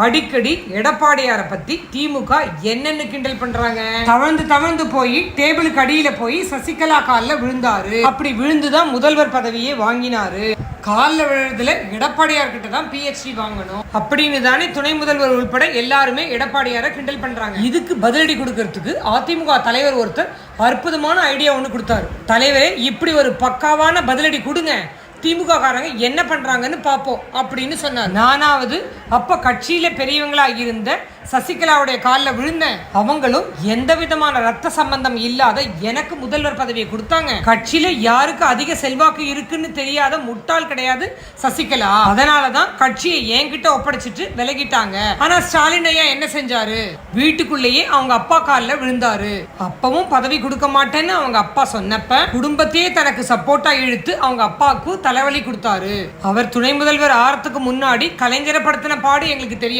அடிக்கடி எடப்பாடியாரை பத்தி திமுக என்னன்னு கிண்டல் பண்றாங்க. தவழ்ந்து போய் டேபிளுக்கு அடியில போய் சசிகலா காலில் விழுந்தாரு. அப்படி விழுந்துதான் முதல்வர் பதவியே வாங்கினாரு. காலில் விழுறதுல எடப்பாடியார் கிட்ட தான் PhD வாங்கணும் அப்படின்னு தானே துணை முதல்வர் உள்பட எல்லாருமே எடப்பாடியாரை கிண்டல் பண்றாங்க. இதுக்கு பதிலடி கொடுக்கறதுக்கு அதிமுக தலைவர் ஒருத்தர் அற்புதமான ஐடியா ஒன்று கொடுத்தாரு. தலைவரே, இப்படி ஒரு பக்காவான பதிலடி கொடுங்க, திமுக காரங்க என்ன பண்றாங்கன்னு பார்ப்போம் அப்படின்னு சொன்னார். நானாவது அப்ப கட்சியில பெரியவங்களா இருந்த சசிகலாவுடைய காலில் விழுந்தேன். அவங்களும் எந்த விதமான ரத்த சம்பந்தம் இல்லாத எனக்கு முதல்வர் பதவியை கொடுத்தாங்க. கட்சியில யாருக்கு அதிக செல்வாக்கு இருக்குன்னு தெரியாத முட்டாள் கிடையாது சசிகலா. அதனாலதான் கட்சியை என்கிட்ட ஒப்படைச்சிட்டு விலகிட்டாங்க. ஆனா ஸ்டாலின் ஐயா என்ன செஞ்சாரு? வீட்டுக்குள்ளேயே அவங்க அப்பா காலில் விழுந்தாரு. அப்பவும் பதவி கொடுக்க மாட்டேன்னு அவங்க அப்பா சொன்னப்ப குடும்பத்தையே தனக்கு சப்போர்ட்டா இழுத்து அவங்க அப்பாவுக்கு தலைவலி கொடுத்தாரு. அவர் துணை முதல்வர் ஆறதுக்கு முன்னாடி கலைஞரை படுத்தின பாடு எங்களுக்கு தெரியும்.